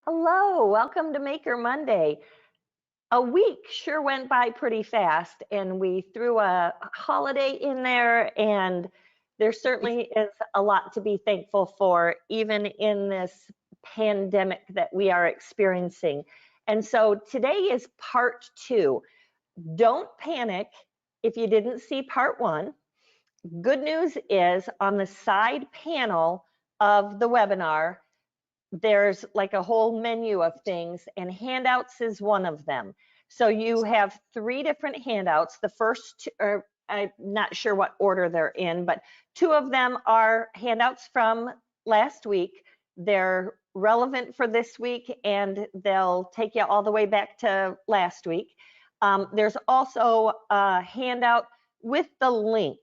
Hello, welcome to Maker Monday. A week sure went by pretty fast, and we threw a holiday in there, and there certainly is a lot to be thankful for, even in this pandemic that we are experiencing. And so today is part two. Don't panic if you didn't see part one. Good news is on the side panel of the webinar, there's like a whole menu of things, and handouts is one of them. So you have three different handouts. The first two, or I'm not sure what order they're in, but two of them are handouts from last week. They're relevant for this week, and they'll take you all the way back to last week. There's also a handout with the link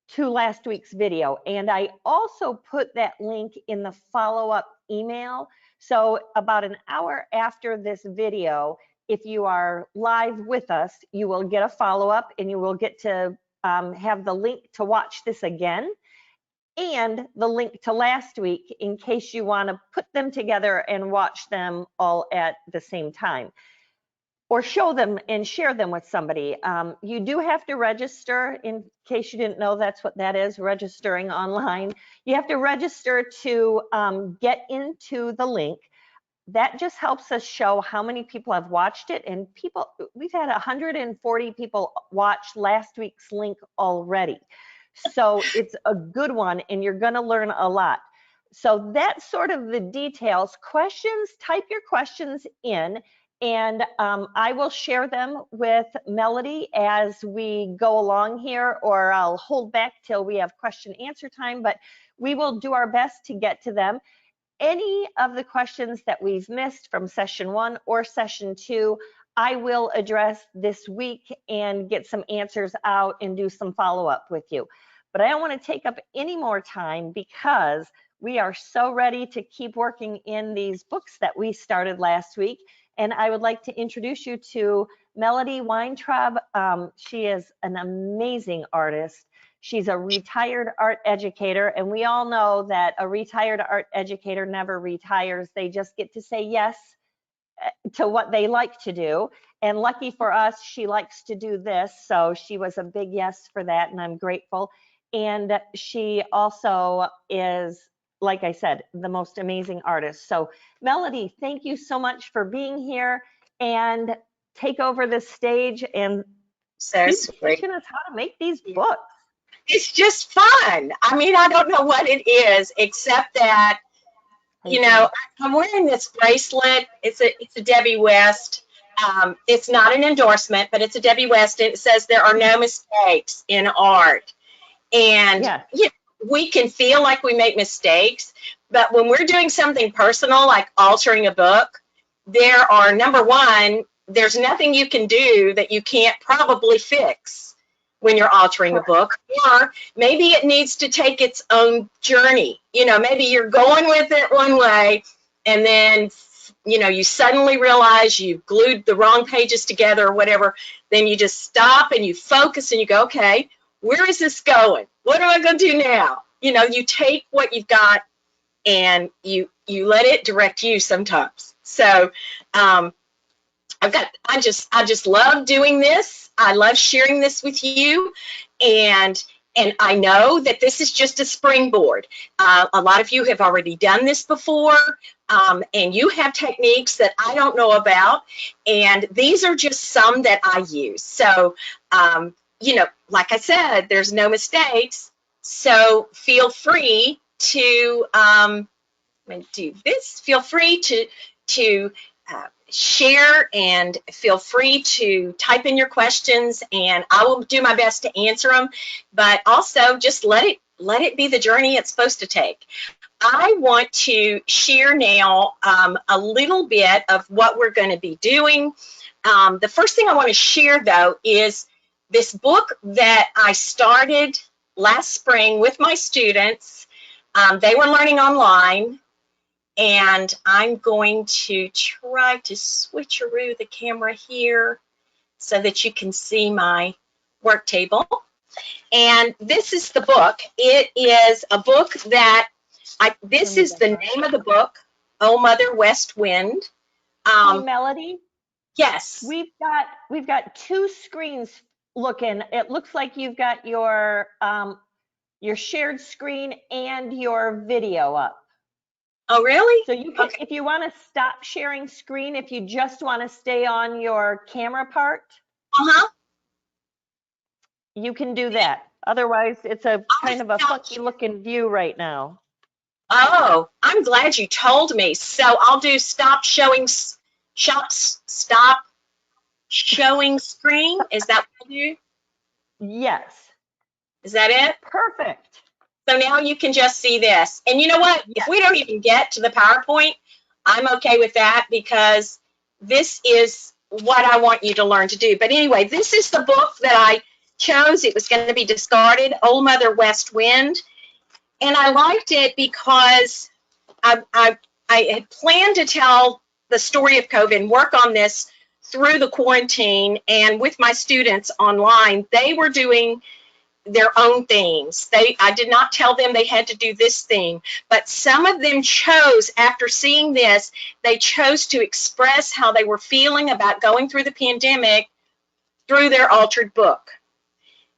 to last week's video. And I also put that link in the follow-up email. So about an hour after this video, if you are live with us, you will get a follow-up, and you will get to have the link to watch this again, and the link to last week in case you want to put them together and watch them all at the same time, or show them and share them with somebody. You do have to register. In case you didn't know, that's what that is, registering online. You have to register to get into the link. That just helps us show how many people have watched it. And we've had 140 people watch last week's link already. So it's a good one, and you're gonna learn a lot. So that's sort of the details. Questions, type your questions in, and I will share them with Melody as we go along here, or I'll hold back till we have question answer time, but we will do our best to get to them. Any of the questions that we've missed from session one or session two, I will address this week and get some answers out and do some follow-up with you. But I don't want to take up any more time, because we are so ready to keep working in these books that we started last week. And I would like to introduce you to Melody Weintraub. She is an amazing artist. She's a retired art educator, and we all know that a retired art educator never retires. They just get to say yes to what they like to do. And lucky for us, she likes to do this. So she was a big yes for that, and I'm grateful. And she also is, like I said, the most amazing artist. So Melody, thank you so much for being here, and take over the stage and keep teaching us how to make these books. It's just fun. I mean, I don't know what it is, except that, you know, I'm wearing this bracelet. It's a Debbie West. It's not an endorsement, but it's a Debbie West, and it says there are no mistakes in art. And yeah, we can feel like we make mistakes, but when we're doing something personal, like altering a book, there are, number one, there's nothing you can do that you can't probably fix when you're altering a book, or maybe it needs to take its own journey. You know, maybe you're going with it one way, and then, you know, you suddenly realize you've glued the wrong pages together or whatever. Then you just stop and you focus and you go, okay, where is this going? What am I going to do now? You know, you take what you've got and you let it direct you sometimes. So I just love doing this. I love sharing this with you, and I know that this is just a springboard. A lot of you have already done this before, and you have techniques that I don't know about, and these are just some that I use. So, you know, like I said, there's no mistakes, so feel free to do this. Feel free to share, and feel free to type in your questions, and I will do my best to answer them, but also just let it be the journey it's supposed to take. I want to share now a little bit of what we're going to be doing. The first thing I want to share, though, is this book that I started last spring with my students. They were learning online, and I'm going to try to switcheroo the camera here so that you can see my work table. And this is the book. It is a book that, this is the name of the book. Oh Mother West Wind. Oh, Melody, Yes. we've got two screens looking. It looks like you've got your shared screen and your video up. Oh, really? So you can, Okay. if you want to stop sharing screen, if you just want to stay on your camera part, Uh-huh. you can do that. Otherwise, it's a I'll kind of a stop. funky looking view right now. Oh, I'm glad you told me. So I'll do stop showing screen. Is that what I do? Yes, Is that it? perfect. So now you can just see this. And you know what? If Yes. we don't even get to the PowerPoint, I'm okay with that because this is what I want you to learn to do. But anyway, this is the book that I chose. It was going to be discarded, Old Mother West Wind. And I liked it because I had planned to tell the story of COVID and work on this through the quarantine and with my students online. They were doing their own things. I did not tell them they had to do this thing, but some of them chose, after seeing this, they chose to express how they were feeling about going through the pandemic through their altered book.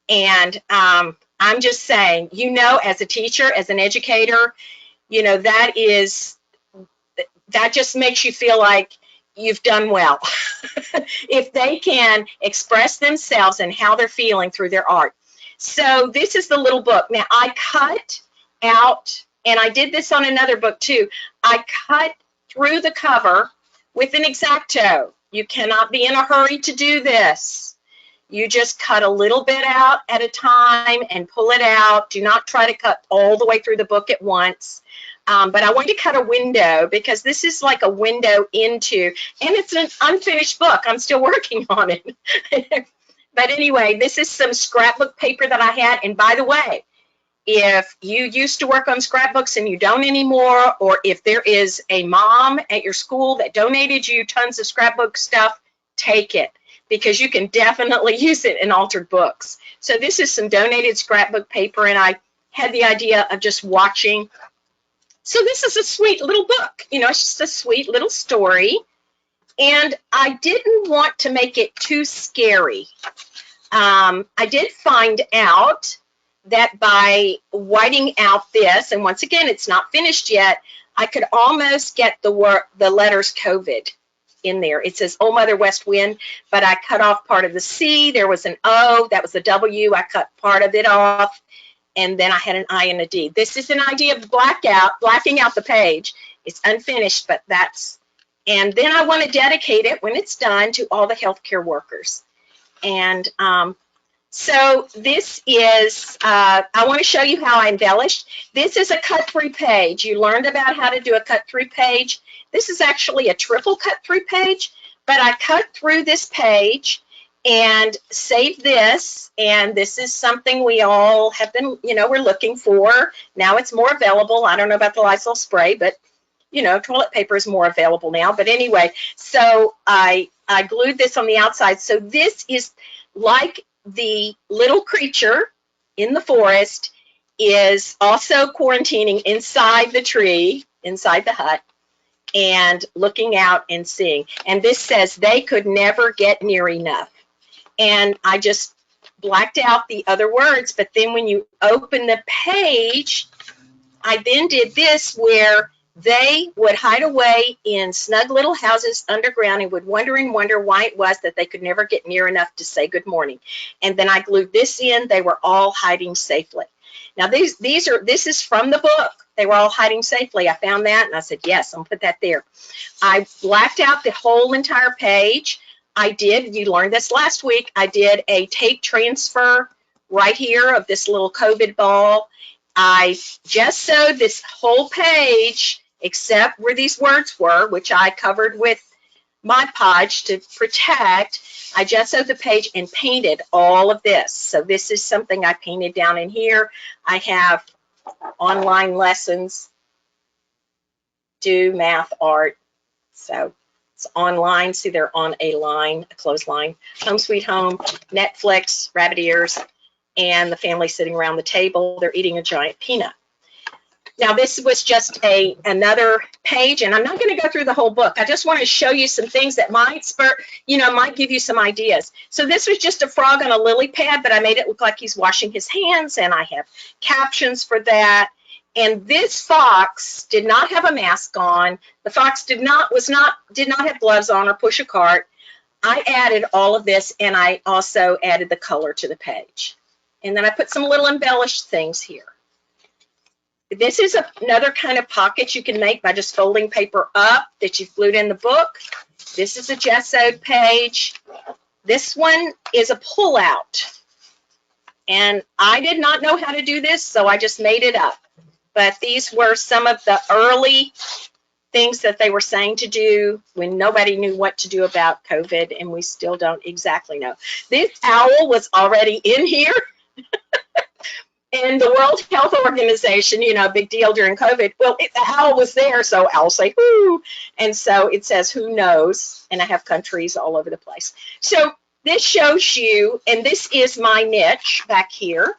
And I'm just saying, as a teacher, as an educator, that just makes you feel like you've done well. If they can express themselves and how they're feeling through their art. So this is the little book. Now I cut out, and I did this on another book too, I cut through the cover with an X-Acto. You cannot be in a hurry to do this. You just cut a little bit out at a time and pull it out. Do not try to cut all the way through the book at once. But I wanted to cut a window because this is like a window into, and it's an unfinished book. I'm still working on it. But anyway, this is some scrapbook paper that I had. And by the way, if you used to work on scrapbooks and you don't anymore, or if there is a mom at your school that donated you tons of scrapbook stuff, take it, because you can definitely use it in altered books. So this is some donated scrapbook paper, and I had the idea of just watching. So this is a sweet little book. It's just a sweet little story. And I didn't want to make it too scary. I did find out that by whiting out this, and once again, it's not finished yet, I could almost get the letters COVID in there. It says Old Mother West Wind, but I cut off part of the C. There was an O, that was a W. I cut part of it off, and then I had an I and a D. This is an idea of blacking out the page. It's unfinished, but and then I want to dedicate it when it's done to all the healthcare workers. And so this is, I want to show you how I embellished. This is a cut-through page. You learned about how to do a cut-through page. This is actually a triple cut-through page, but I cut through this page and saved this, and this is something we all have been, we're looking for. Now it's more available. I don't know about the Lysol spray, but toilet paper is more available now. But anyway, so I glued this on the outside. So this is like the little creature in the forest is also quarantining inside the tree, inside the hut, and looking out and seeing. And this says they could never get near enough. And I just blacked out the other words, but then when you open the page, I then did this where they would hide away in snug little houses underground and would wonder why it was that they could never get near enough to say good morning. And then I glued this in. They were all hiding safely. Now this is from the book. They were all hiding safely. I found that and I said, yes, I'm gonna put that there. I blacked out the whole entire page. You learned this last week, I did a tape transfer right here of this little COVID ball. I just sewed this whole page except where these words were, which I covered with Mod Podge to protect. I just sewed the page and painted all of this. So this is something I painted down in here. I have online lessons, do math, art. So it's online. See, they're on a line, a clothesline. Home Sweet Home, Netflix, rabbit ears, and the family sitting around the table. They're eating a giant peanut. Now this was just another page, and I'm not going to go through the whole book. I just want to show you some things that might spur, might give you some ideas. So this was just a frog on a lily pad, but I made it look like he's washing his hands, and I have captions for that. And this fox did not have a mask on. The fox did not have gloves on or push a cart. I added all of this, and I also added the color to the page. And then I put some little embellished things here. This is another kind of pocket you can make by just folding paper up that you've glued in the book. This is a gessoed page. This one is a pull-out. And I did not know how to do this, so I just made it up. But these were some of the early things that they were saying to do when nobody knew what to do about COVID, and we still don't exactly know. This owl was already in here. And the World Health Organization, big deal during COVID. Well, the owl was there, so owls say, whoo. And so it says, who knows? And I have countries all over the place. So this shows you, and this is my niche back here.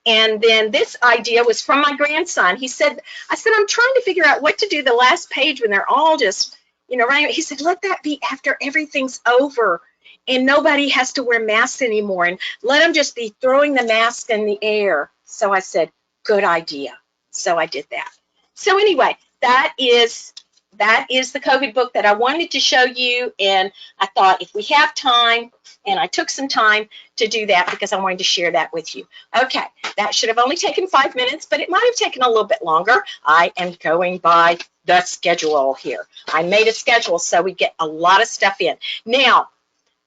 And then this idea was from my grandson. I said, I'm trying to figure out what to do the last page when they're all just, right. He said, let that be after everything's over and nobody has to wear masks anymore, and let them just be throwing the mask in the air. So I said, good idea. So I did that. So anyway, that is the COVID book that I wanted to show you, and I thought if we have time, and I took some time to do that because I wanted to share that with you. Okay, that should have only taken 5 minutes, but it might have taken a little bit longer. I am going by the schedule here. I made a schedule so we get a lot of stuff in. Now,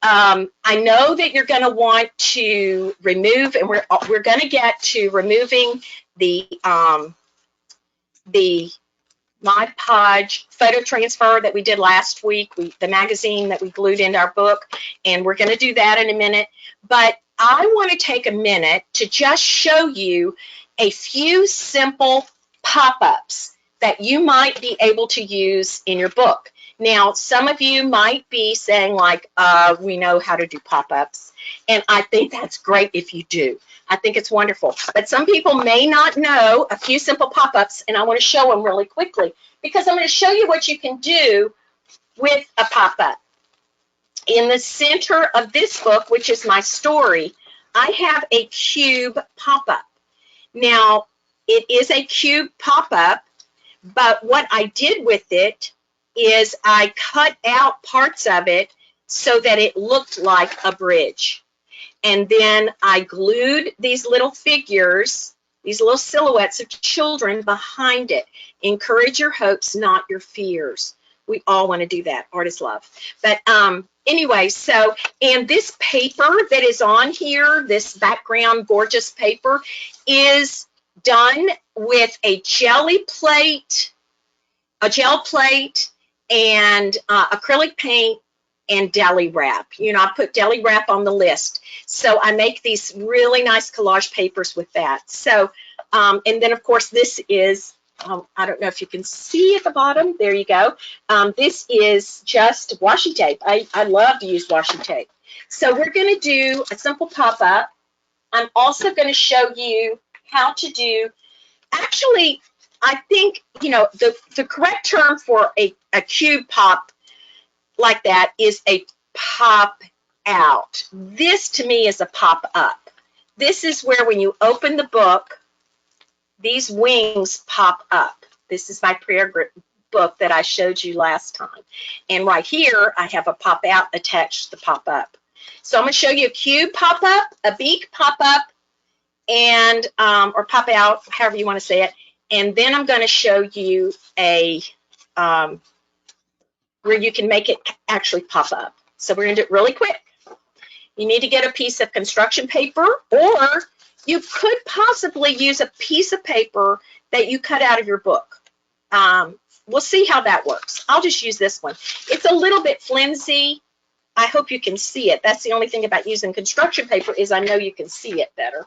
I know that you're going to want to remove, and we're going to get to removing the Mod Podge photo transfer that we did last week, the magazine that we glued into our book, and we're going to do that in a minute. But I want to take a minute to just show you a few simple pop-ups that you might be able to use in your book. Now, some of you might be saying, like, we know how to do pop-ups, and I think that's great if you do. I think it's wonderful. But some people may not know a few simple pop-ups, and I want to show them really quickly because I'm going to show you what you can do with a pop-up. In the center of this book, which is my story, I have a cube pop-up. Now, it is a cube pop-up, but what I did with it is I cut out parts of it so that it looked like a bridge. And then I glued these little figures, these little silhouettes of children behind it. Encourage your hopes, not your fears. We all want to do that. Art is love. But anyway, so, and this paper that is on here, this background gorgeous paper, is done with a jelly plate, a gel plate, and acrylic paint, and deli wrap. I put deli wrap on the list. So I make these really nice collage papers with that. So, and then of course this is, I don't know if you can see at the bottom, there you go. This is just washi tape. I love to use washi tape. So we're gonna do a simple pop-up. I'm also gonna show you how to do, actually, I think, the correct term for a cube pop like that is a pop out. This to me is a pop up. This is where when you open the book, these wings pop up. This is my prayer book that I showed you last time. And right here, I have a pop out attached to the pop up. So I'm going to show you a cube pop up, a beak pop up, and or pop out, however you want to say it. And then I'm going to show you a where you can make it actually pop up. So we're going to do it really quick. You need to get a piece of construction paper, or you could possibly use a piece of paper that you cut out of your book. We'll see how that works. I'll just use this one. It's a little bit flimsy. I hope you can see it. That's the only thing about using construction paper is I know you can see it better.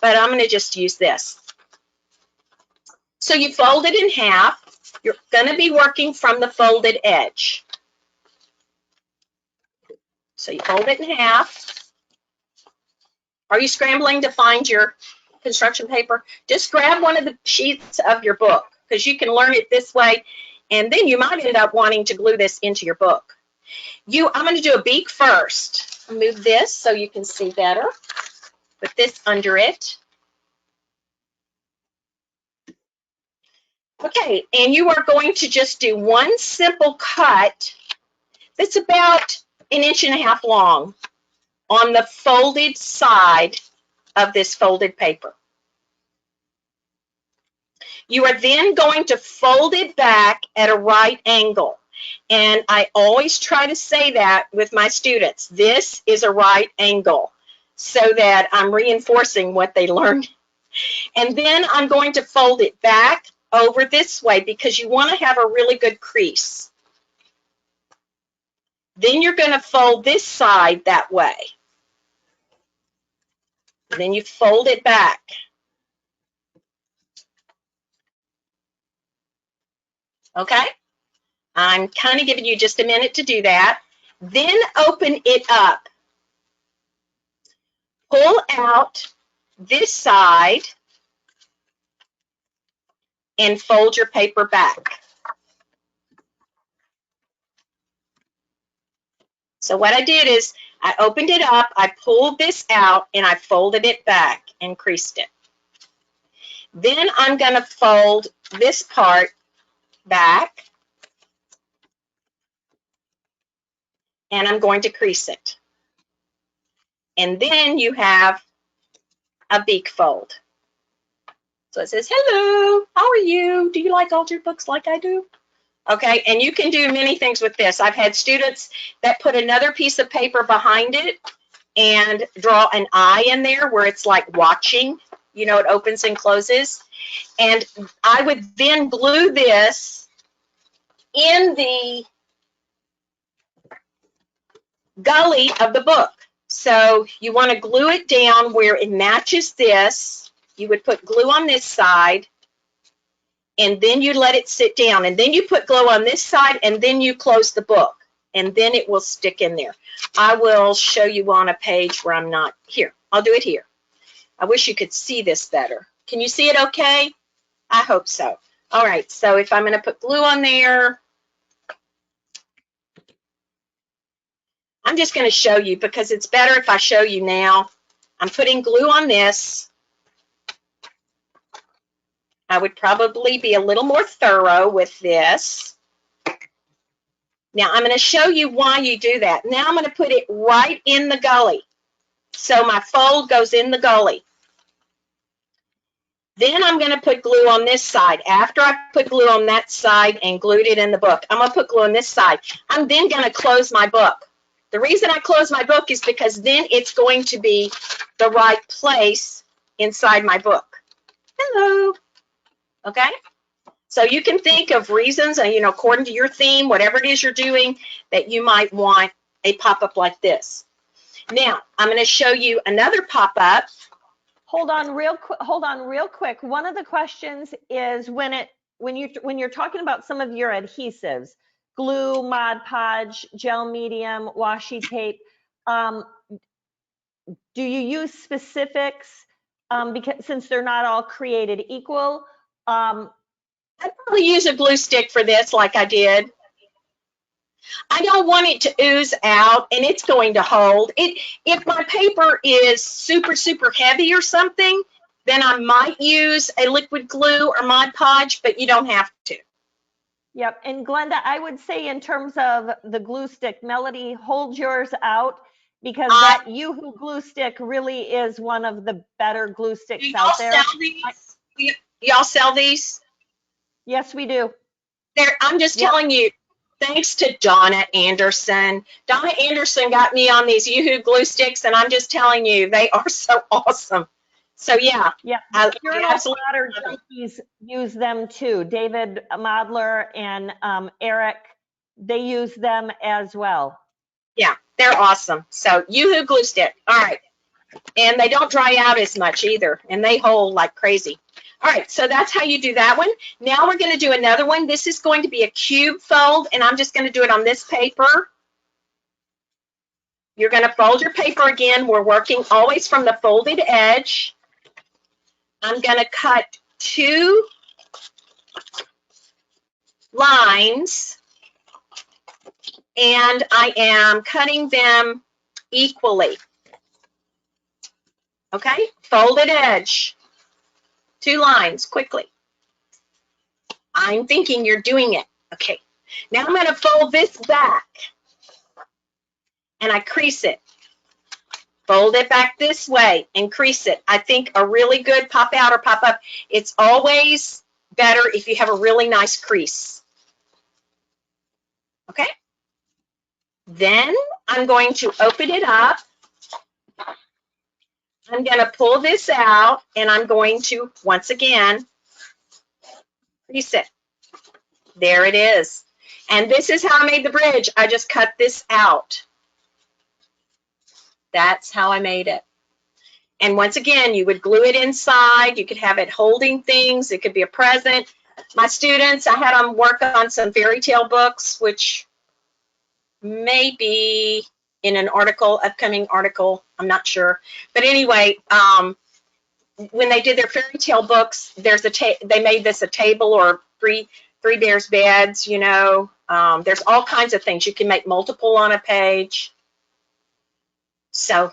But I'm going to just use this. So you fold it in half. You're going to be working from the folded edge. So you fold it in half. Are you scrambling to find your construction paper, just grab one of the sheets of your book, because you can learn it this way, and then you might end up wanting to glue this into your book. I'm going to do a beak first. I'll move this so you can see better. Put this under it. Okay, and you are going to just do one simple cut that's about 1.5 inches long on the folded side of this folded paper. You are then going to fold it back at a right angle. And I always try to say that with my students. This is a right angle, so that I'm reinforcing what they learned. And then I'm going to fold it back over this way, because you want to have a really good crease. Then you're going to fold this side that way. And then you fold it back. Okay? I'm kind of giving you just a minute to do that. Then open it up. Pull out this side and fold your paper back. So what I did is I opened it up, I pulled this out, and I folded it back and creased it. Then I'm going to fold this part back, and I'm going to crease it. And then you have a beak fold. So it says, hello, how are you? Do you like all your books like I do? Okay, and you can do many things with this. I've had students that put another piece of paper behind it and draw an eye in there where it's like watching. You know, it opens and closes. And I would then glue this in the gully of the book. So you want to glue it down where it matches this. You would put glue on this side, and then you let it sit down, and then you put glue on this side, and then you close the book, and then it will stick in there. I will show you on a page where I'm not here. I'll do it here. I wish you could see this better. Can you see it okay? I hope so. All right, so if I'm going to put glue on there, I'm just going to show you because it's better if I show you now. I'm putting glue on this. I would probably be a little more thorough with this. Now I'm going to show you why you do that. Now I'm going to put it right in the gully. So my fold goes in the gully. Then I'm going to put glue on this side. After I put glue on that side and glued it in the book, I'm going to put glue on this side. I'm then going to close my book. The reason I close my book is because then it's going to be the right place inside my book. Hello. Okay? So you can think of reasons, you know, according to your theme, whatever it is you're doing, that you might want a pop-up like this. Now, I'm going to show you another pop-up. Hold on real quick. One of the questions is when you're talking about some of your adhesives, glue, Mod Podge, gel medium, washi tape, do you use specifics because since they're not all created equal? I'd probably use a glue stick for this like I did. I don't want it to ooze out, and it's going to hold. If my paper is super, super heavy or something, then I might use a liquid glue or Mod Podge, but you don't have to. Yep, and Glenda, I would say in terms of the glue stick, Melody, hold yours out because that Yoo-Hoo glue stick really is one of the better glue sticks out there. Y'all sell these? Yes, we do. I'm just telling you, thanks to Donna Anderson. Donna Anderson got me on these Yoo-Hoo glue sticks, and I'm just telling you, they are so awesome. So yeah. Yeah, Water junkies use them too. David Modler and Eric, they use them as well. Yeah, they're awesome. So Yoo-Hoo glue stick. All right. And they don't dry out as much either, and they hold like crazy. All right, so that's how you do that one. Now we're going to do another one. This is going to be a cube fold, and I'm just going to do it on this paper. You're going to fold your paper again. We're working always from the folded edge. I'm going to cut 2 lines, and I am cutting them equally. Okay, folded edge, 2 lines, quickly. I'm thinking you're doing it. Okay, now I'm going to fold this back, and I crease it. Fold it back this way and crease it. I think a really good pop out or pop up, it's always better if you have a really nice crease. Okay, then I'm going to open it up. I'm going to pull this out, and I'm going to, once again, crease it. There it is. And this is how I made the bridge. I just cut this out. That's how I made it. And once again, you would glue it inside. You could have it holding things. It could be a present. My students, I had them work on some fairy tale books, which may be in an article, upcoming article. I'm not sure. But anyway, when they did their fairy tale books, they made this a table or three bears beds, you know. There's all kinds of things. You can make multiple on a page. So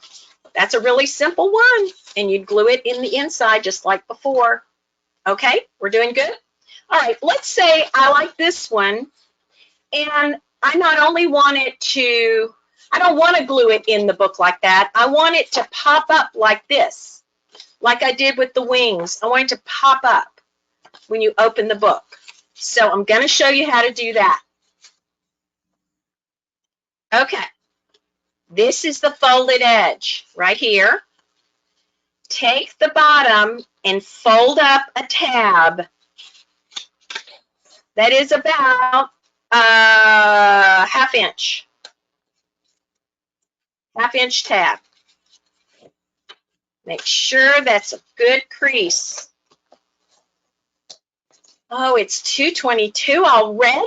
that's a really simple one. And you'd glue it in the inside just like before. Okay, we're doing good? All right, let's say I like this one. And I not only want it to, I don't want to glue it in the book like that. I want it to pop up like this, like I did with the wings. I want it to pop up when you open the book. So I'm going to show you how to do that. Okay, this is the folded edge right here. Take the bottom and fold up a tab that is about half inch tab. Make sure that's a good crease. Oh, it's 2:22 already?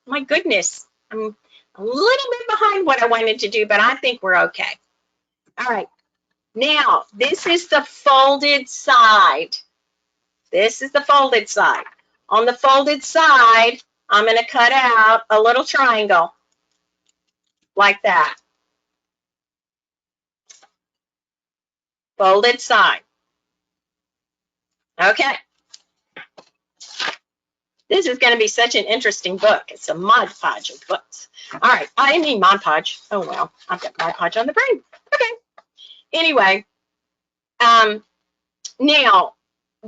My goodness. I'm a little bit behind what I wanted to do, but I think we're okay. All right. Now, this is the folded side. This is the folded side. On the folded side, I'm going to cut out a little triangle like that. Folded side. Okay. This is going to be such an interesting book. It's a Mod Podge of books. All right. I mean Mod Podge. Oh, well, I've got Mod Podge on the brain. Okay. Anyway, now,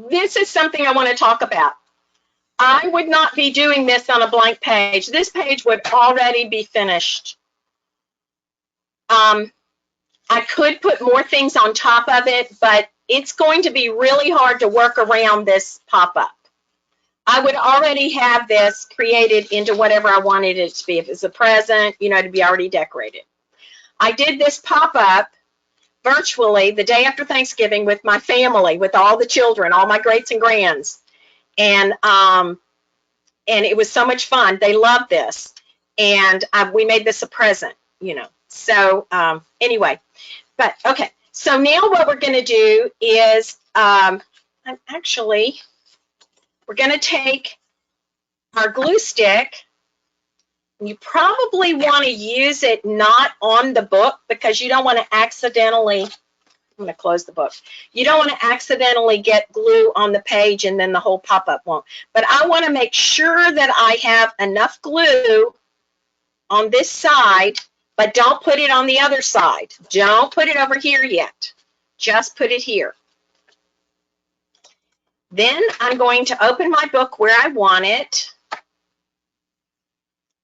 this is something I want to talk about. I would not be doing this on a blank page. This page would already be finished. I could put more things on top of it, but it's going to be really hard to work around this pop-up. I would already have this created into whatever I wanted it to be. If it's a present, you know, to be already decorated. I did this pop-up virtually the day after Thanksgiving with my family, with all the children, all my greats and grands. And it was so much fun. They loved this. And we made this a present, you know. So anyway, but okay. So now what we're going to do is we're going to take our glue stick. You probably want to use it not on the book because you don't want to accidentally, I'm going to close the book. You don't want to accidentally get glue on the page and then the whole pop-up won't. But I want to make sure that I have enough glue on this side, but don't put it on the other side. Don't put it over here yet. Just put it here. Then I'm going to open my book where I want it.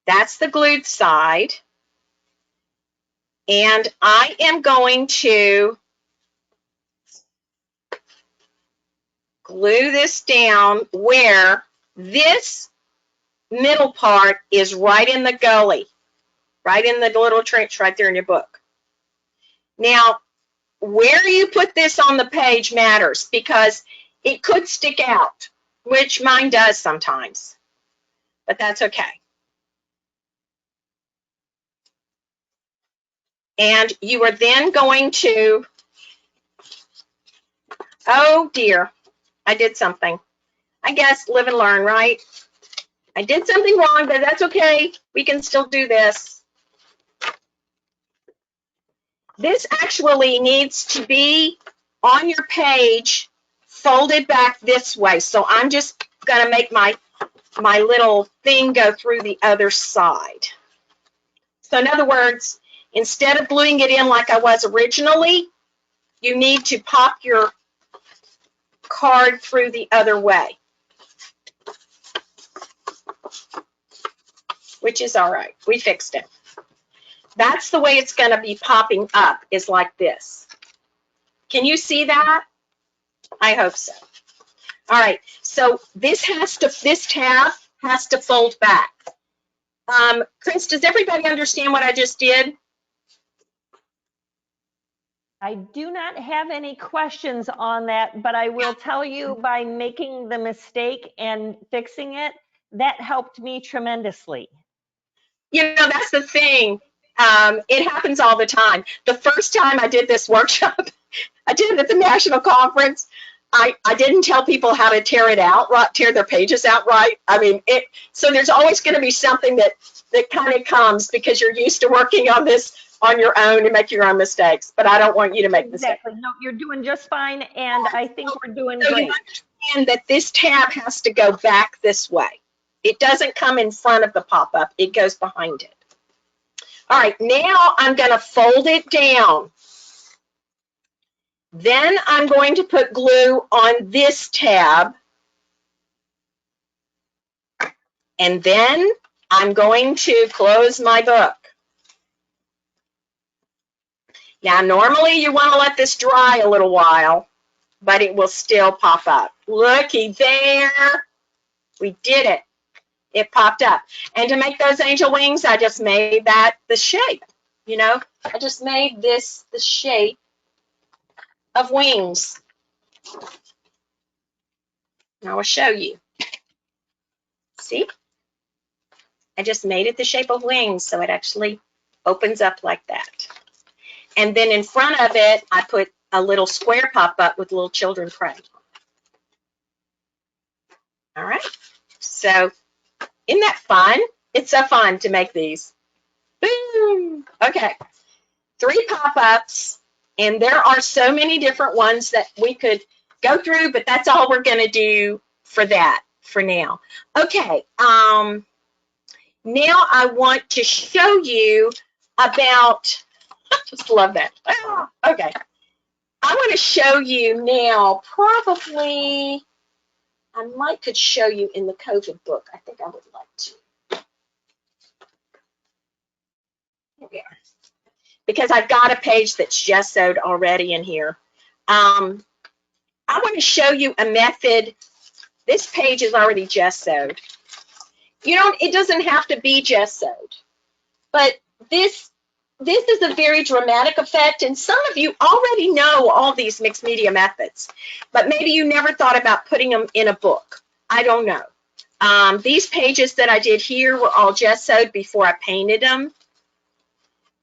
That's the glued side. And I am going to glue this down where this middle part is right in the gully, right in the little trench right there in your book. Now, where you put this on the page matters because it could stick out, which mine does sometimes, but that's okay. And you are then going to, oh dear, I did something. I guess live and learn, right? I did something wrong, but that's okay. We can still do this. This actually needs to be on your page, folded back this way. So I'm just going to make my little thing go through the other side. So in other words, instead of gluing it in like I was originally, you need to pop your card through the other way, which is all right. We fixed it. That's the way it's going to be popping up, is like this. Can you see that? I hope so. All right, so this tab has to fold back. Kris, does everybody understand what I just did? I do not have any questions on that, but I will tell you, by making the mistake and fixing it, that helped me tremendously. You know, that's the thing. It happens all the time. The first time I did this workshop, I did it at the national conference. I didn't tell people how to tear it out, right, tear their pages out right. I mean, so there's always going to be something that kind of comes because you're used to working on this on your own and make your own mistakes. But I don't want you to make mistakes. Exactly. No, you're doing just fine, and I think we're doing So great. you understand that this tab has to go back this way. It doesn't come in front of the pop-up. It goes behind it. All right, now I'm going to fold it down. Then I'm going to put glue on this tab. And then I'm going to close my book. Now, normally you want to let this dry a little while, but it will still pop up. Looky there. We did it. It popped up. And to make those angel wings, I just made that the shape. You know, I just made this the shape of wings. And I will show you. See? I just made it the shape of wings, so it actually opens up like that. And then in front of it, I put a little square pop-up with little children praying. All right. So isn't that fun? It's so fun to make these. Boom. Okay. 3 pop-ups, and there are so many different ones that we could go through, but that's all we're going to do for that for now. Okay. Now I want to show you about, I just love that. Oh, okay. I want to show you now, probably, I could show you in the COVID book. I think I would like to. Here we are. Because I've got a page that's gessoed already in here. I want to show you a method. This page is already gessoed. It doesn't have to be gessoed, but this is a very dramatic effect, and some of you already know all these mixed media methods, but maybe you never thought about putting them in a book. I don't know. These pages that I did here were all gessoed before I painted them.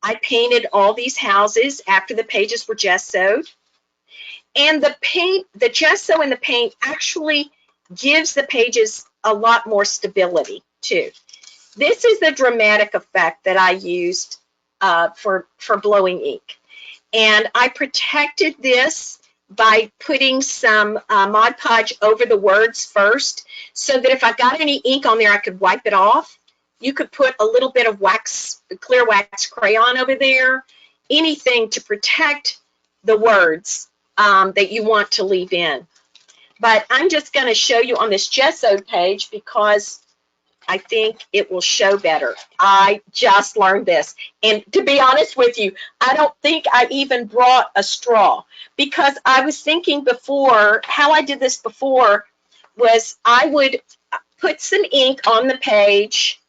I painted all these houses after the pages were gessoed. And the gesso and the paint actually gives the pages a lot more stability too. This is the dramatic effect that I used for blowing ink. And I protected this by putting some Mod Podge over the words first, so that if I got any ink on there, I could wipe it off. You could put a little bit of clear wax crayon over there, anything to protect the words that you want to leave in. But I'm just going to show you on this gessoed page because I think it will show better. I just learned this. And to be honest with you, I don't think I even brought a straw, because I was thinking before, how I did this before was I would put some ink on the page,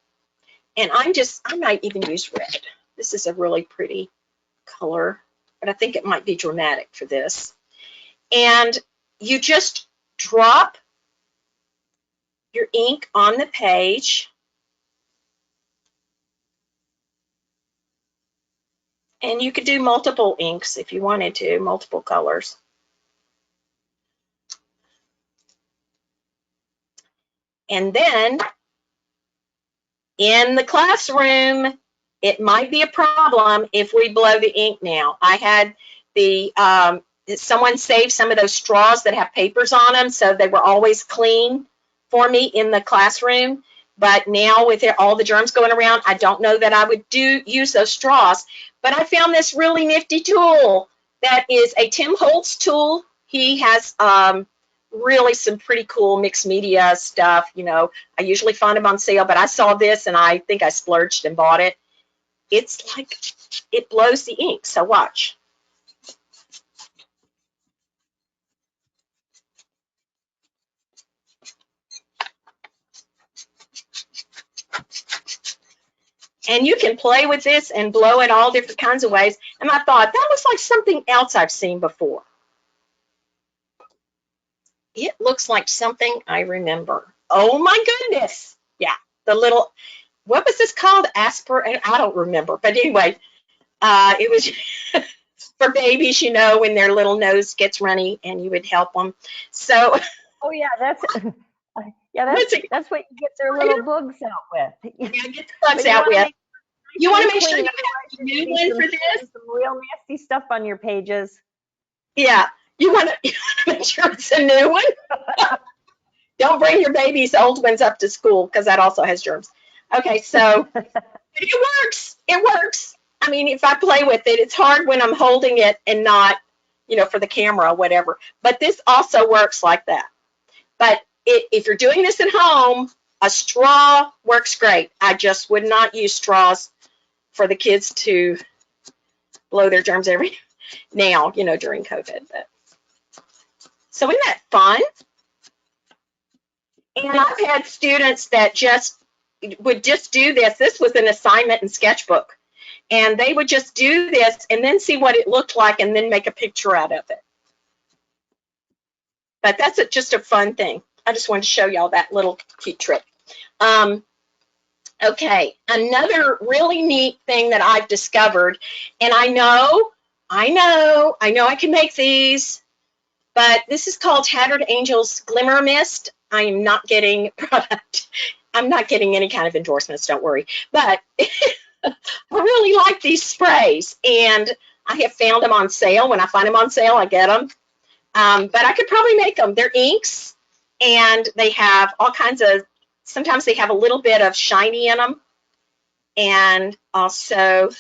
and I might even use red. This is a really pretty color, but I think it might be dramatic for this. And you just drop your ink on the page, and you could do multiple inks if you wanted to, multiple colors. And then in the classroom, it might be a problem if we blow the ink now. I had someone saved some of those straws that have papers on them, so they were always clean for me in the classroom. But now with all the germs going around, I don't know that I would use those straws. But I found this really nifty tool that is a Tim Holtz tool. He has really some pretty cool mixed media stuff. You know, I usually find them on sale, but I saw this and I think I splurged and bought it. It's like it blows the ink, so watch. And you can play with this and blow it all different kinds of ways. And I thought, that looks like something else I've seen before. It looks like something I remember. Oh my goodness. Yeah, the little, what was this called? I don't remember. But anyway, it was for babies, you know, when their little nose gets runny and you would help them. So. Oh yeah, that's what you get their little bugs out with. Yeah, get the bugs out with. You want to make sure you have a new one for this? Some real nasty stuff on your pages. Yeah, you want to make sure it's a new one. Don't bring your baby's old ones up to school because that also has germs. Okay, so it works. It works. I mean, if I play with it, it's hard when I'm holding it and not, you know, for the camera or whatever. But this also works like that. But if you're doing this at home, a straw works great. I just would not use straws for the kids to blow their germs now, you know, during COVID. But. So isn't that fun? And I've had students that would just do this. This was an assignment in Sketchbook. And they would just do this and then see what it looked like and then make a picture out of it. But that's just a fun thing. I just wanted to show y'all that little cute trick. Okay, another really neat thing that I've discovered, and I know I can make these, but this is called Tattered Angels Glimmer Mist. I am not getting product. I'm not getting any kind of endorsements, don't worry. But I really like these sprays, and I have found them on sale. When I find them on sale, I get them. But I could probably make them. They're inks, and they have all kinds of, sometimes they have a little bit of shiny in them, and also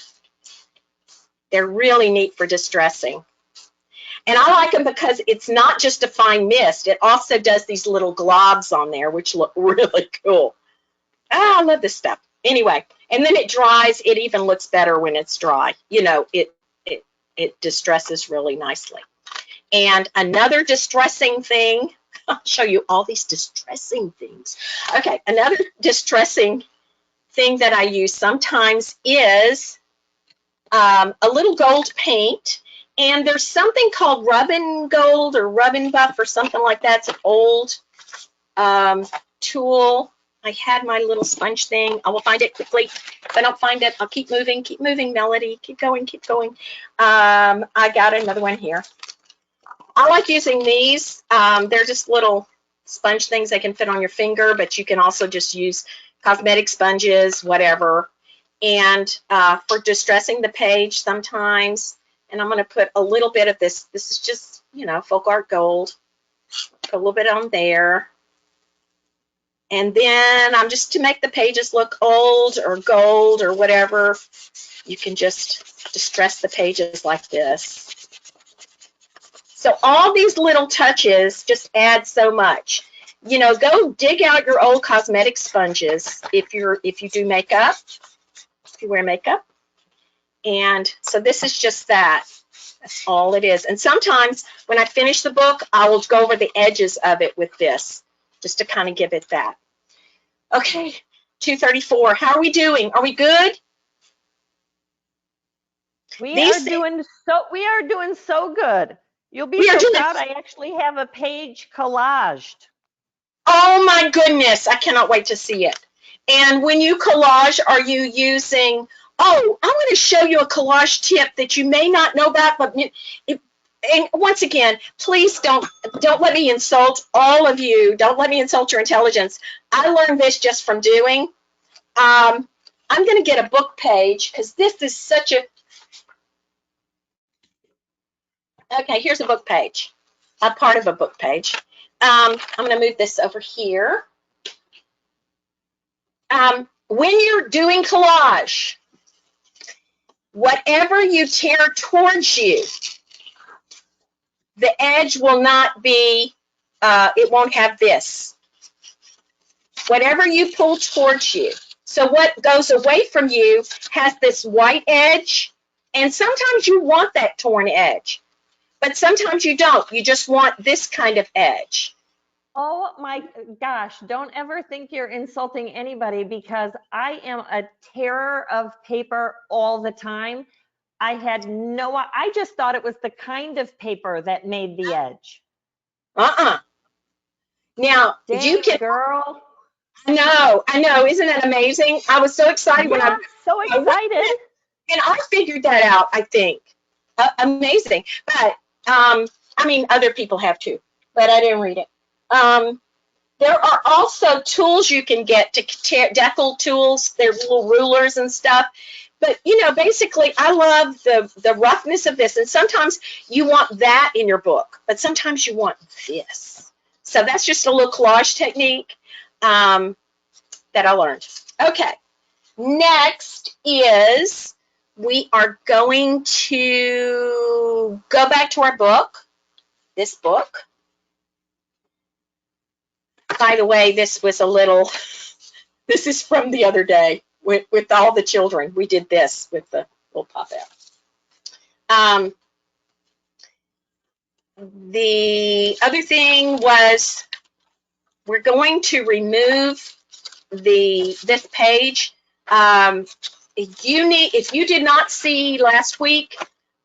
they're really neat for distressing. And I like them because it's not just a fine mist. It also does these little globs on there, which look really cool. I love this stuff. Anyway, and then it dries. It even looks better when it's dry. You know, it distresses really nicely. And another distressing thing, I'll show you all these distressing things. Okay, another distressing thing that I use sometimes is a little gold paint. And there's something called Rub-n Gold or Rub-n Buff or something like that. It's an old tool. I had my little sponge thing. I will find it quickly. If I don't find it, I'll keep moving, Melody. Keep going, keep going. I got another one here. I like using these. They're just little sponge things that can fit on your finger, but you can also just use cosmetic sponges, whatever. And for distressing the page sometimes. And I'm going to put a little bit of this. This is just, you know, folk art gold. Put a little bit on there. And then I'm just to make the pages look old or gold or whatever, you can just distress the pages like this. So all these little touches just add so much. You know, go dig out your old cosmetic sponges if you do makeup, if you wear makeup. And so this is just that. That's all it is. And sometimes when I finish the book, I will go over the edges of it with this, just to kind of give it that. Okay, 234. How are we doing? Are we good? We are doing so good. You'll be so proud. I actually have a page collaged. Oh my goodness, I cannot wait to see it. And when you collage, are you using, oh, I'm going to show you a collage tip that you may not know about, but and once again, please don't let me insult all of you. Don't let me insult your intelligence. I learned this just from doing. I'm going to get a book page because this is such a, okay, here's a book page, a part of a book page. I'm going to move this over here. When you're doing collage, whatever you tear towards you, the edge will not be, it won't have this. Whatever you pull towards you. So what goes away from you has this white edge, and sometimes you want that torn edge, but sometimes you don't. You just want this kind of edge. Oh my gosh, don't ever think you're insulting anybody, because I am a terror of paper all the time. I just thought it was the kind of paper that made the edge. Now, Dang, you can, girl. I know, isn't that amazing? I was so excited when Yeah, so excited. and I figured that out, I think. Amazing. But, I mean, other people have too, but I didn't read it. There are also tools you can get to tear, decal tools. They're little rulers and stuff. But, you know, basically, I love the roughness of this. And sometimes you want that in your book, but sometimes you want this. So that's just a little collage technique that I learned. Okay, next is we are going to go back to our book, this book. By the way, this was a little, this is from the other day with all the children. We did this with the little pop-out. The other thing was we're going to remove this page. If you did not see last week,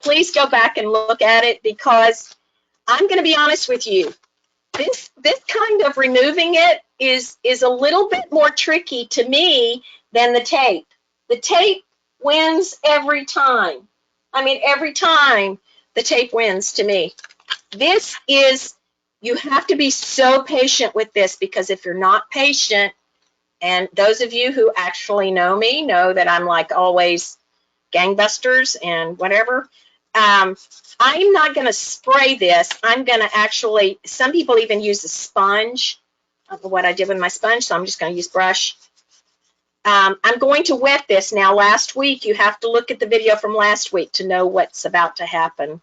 please go back and look at it, because I'm going to be honest with you. This kind of removing it is a little bit more tricky to me than the tape. The tape wins every time. I mean, every time the tape wins to me. This is, you have to be so patient with this, because if you're not patient, and those of you who actually know me know that I'm like always gangbusters and whatever. I'm not going to spray this. I'm going to actually, some people even use a sponge, what I did with my sponge, so I'm just going to use brush. I'm going to wet this. Now, last week, you have to look at the video from last week to know what's about to happen.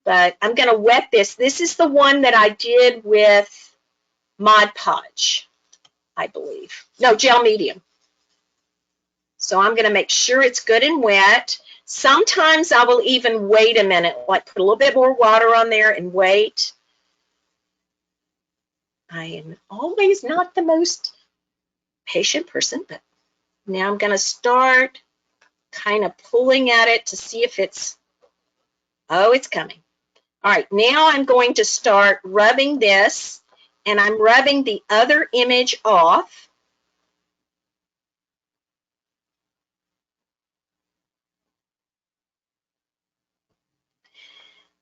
But I'm going to wet this. This is the one that I did with Mod Podge, I believe. No, gel medium. So I'm going to make sure it's good and wet. Sometimes I will even wait a minute, like put a little bit more water on there and wait. I am always not the most patient person, but now I'm going to start kind of pulling at it to see if it's, oh, it's coming. All right, now I'm going to start rubbing this, and I'm rubbing the other image off.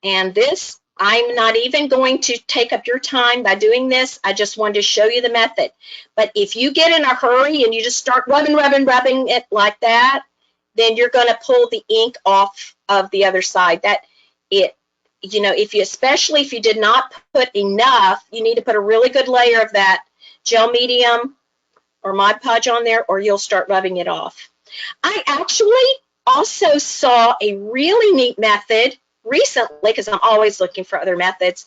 And this, I'm not even going to take up your time by doing this. I just wanted to show you the method. But if you get in a hurry and you just start rubbing it like that, then you're going to pull the ink off of the other side. You know, especially if you did not put enough, you need to put a really good layer of that gel medium or Mod Podge on there, or you'll start rubbing it off. I actually also saw a really neat method recently, because I'm always looking for other methods,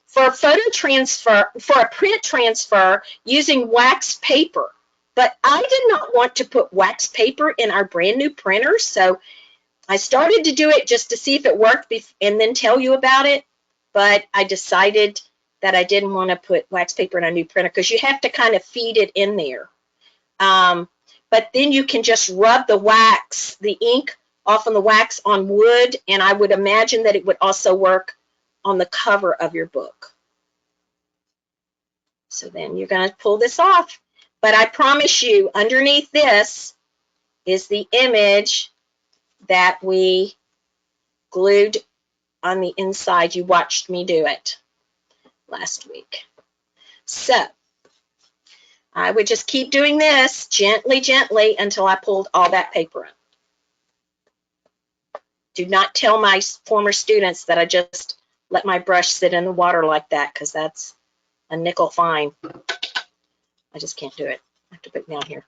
for a photo transfer, for a print transfer using wax paper. But I did not want to put wax paper in our brand new printer, so I started to do it just to see if it worked and then tell you about it. But I decided that I didn't want to put wax paper in a new printer, because you have to kind of feed it in there. But then you can just rub the wax, the ink off on the wax on wood, and I would imagine that it would also work on the cover of your book. So then you're going to pull this off. But I promise you, underneath this is the image that we glued on the inside. You watched me do it last week. So I would just keep doing this gently, gently until I pulled all that paper up. Do not tell my former students that I just let my brush sit in the water like that, because that's a nickel fine. I just can't do it. I have to put it down here.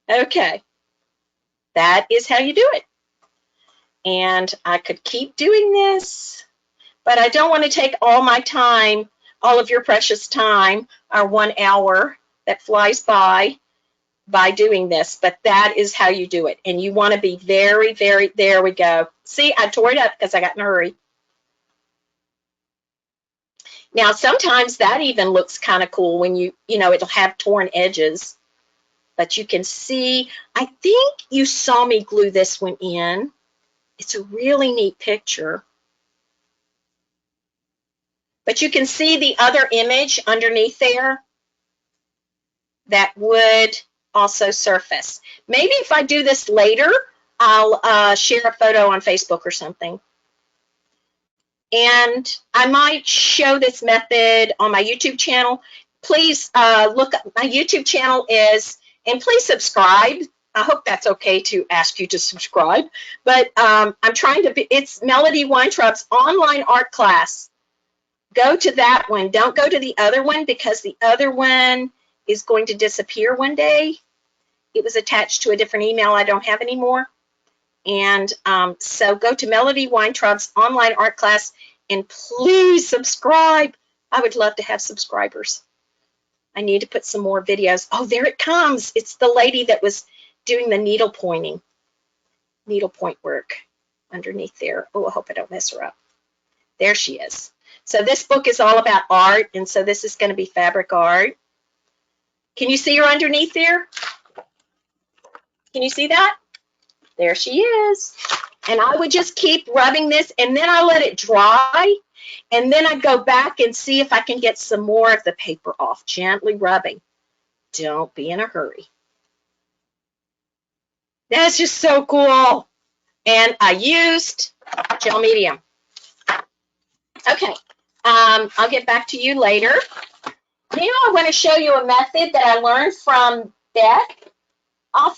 Okay. That is how you do it. And I could keep doing this, but I don't want to take all my time, all of your precious time, our 1 hour that flies by doing this, but that is how you do it. And you want to be very, very, there we go. See, I tore it up because I got in a hurry. Now, sometimes that even looks kind of cool when it'll have torn edges, but you can see, I think you saw me glue this one in. It's a really neat picture. But you can see the other image underneath there that would also surface. Maybe if I do this later, I'll share a photo on Facebook or something. And I might show this method on my YouTube channel. Please look up my YouTube channel and please subscribe. I hope that's okay to ask you to subscribe. But I'm trying to it's Melody Weintraub's online art class. Go to that one. Don't go to the other one, because the other one is going to disappear one day. It was attached to a different email I don't have anymore. And so go to Melody Weintraub's online art class and please subscribe. I would love to have subscribers. I need to put some more videos. Oh, there it comes. It's the lady that was doing the needle point work underneath there. Oh, I hope I don't mess her up. There she is. So this book is all about art, and so this is going to be fabric art. Can you see her underneath there? Can you see that? There she is. And I would just keep rubbing this, and then I let it dry, and then I go back and see if I can get some more of the paper off, gently rubbing. Don't be in a hurry. That's just so cool. And I used gel medium. Okay, I'll get back to you later. Now I want to show you a method that I learned from Beth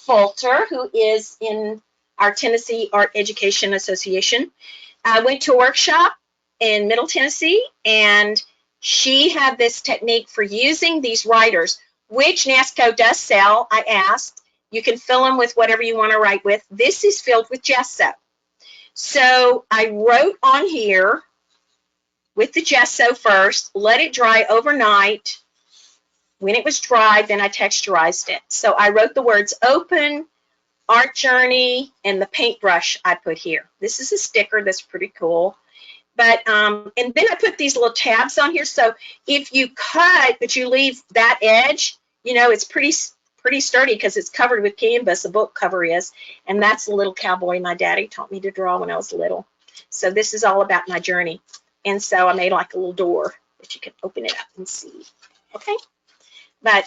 Fulter, who is in our Tennessee Art Education Association. I went to a workshop in Middle Tennessee, and she had this technique for using these writers, which NASCO does sell. I asked. You can fill them with whatever you want to write with. This is filled with gesso. So I wrote on here with the gesso first, let it dry overnight. When it was dry, then I texturized it. So I wrote the words open, art journey, and the paintbrush I put here. This is a sticker that's pretty cool. But and then I put these little tabs on here. So if you cut, but you leave that edge, it's pretty sturdy because it's covered with canvas, the book cover is. And that's the little cowboy my daddy taught me to draw when I was little. So this is all about my journey. And so I made like a little door that you can open it up and see. Okay. But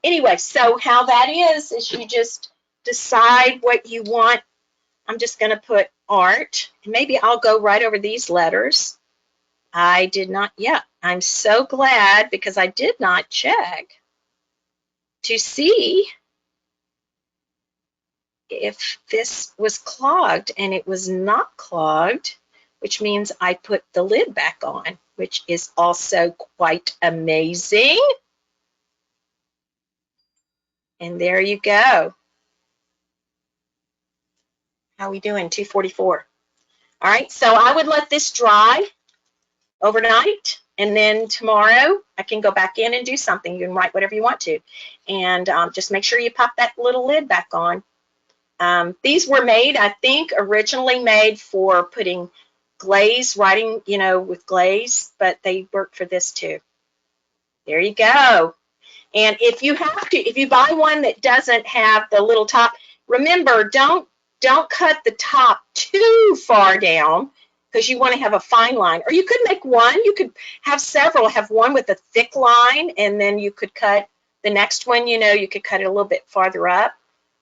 anyway, so how that is you just decide what you want. I'm just going to put art, and maybe I'll go right over these letters. I did not yet. I'm so glad, because I did not check to see if this was clogged, and it was not clogged, which means I put the lid back on, which is also quite amazing. And there you go. How are we doing? 2:44. All right, so I would let this dry overnight, and then tomorrow I can go back in and do something. You can write whatever you want to. And just make sure you pop that little lid back on. These were made, I think, originally made for putting glaze, writing, with glaze, but they work for this too. There you go. And if you buy one that doesn't have the little top, remember, don't cut the top too far down, because you want to have a fine line. Or you could make one. You could have several. Have one with a thick line, and then you could cut the next one. You could cut it a little bit farther up,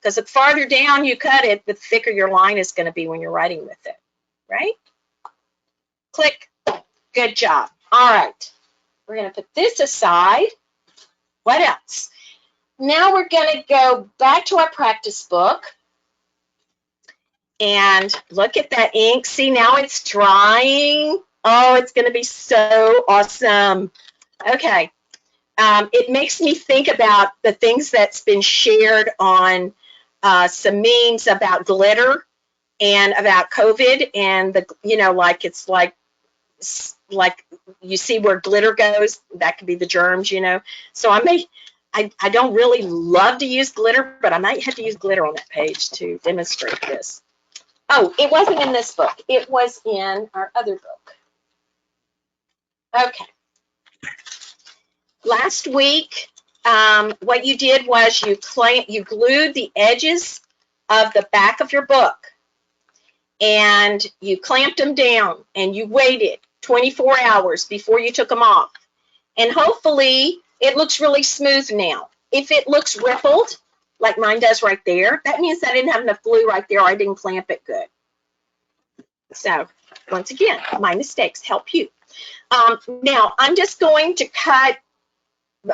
because the farther down you cut it, the thicker your line is going to be when you're writing with it, right? Click. Good job. All right. We're going to put this aside. What else? Now we're going to go back to our practice book. And look at that ink. See, now it's drying. Oh, it's going to be so awesome. Okay. It makes me think about the things that's been shared on some memes about glitter and about COVID, and the, you know, like it's like you see where glitter goes, that could be the germs, you know. So I don't really love to use glitter, but I might have to use glitter on that page to demonstrate this. Oh, it wasn't in this book. It was in our other book. Okay. Last week, what you did was you glued the edges of the back of your book, and you clamped them down, and you waited 24 hours before you took them off. And hopefully it looks really smooth now. If it looks rippled, like mine does right there, that means I didn't have enough glue right there, or I didn't clamp it good. So once again, my mistakes help you. Now I'm just going to cut.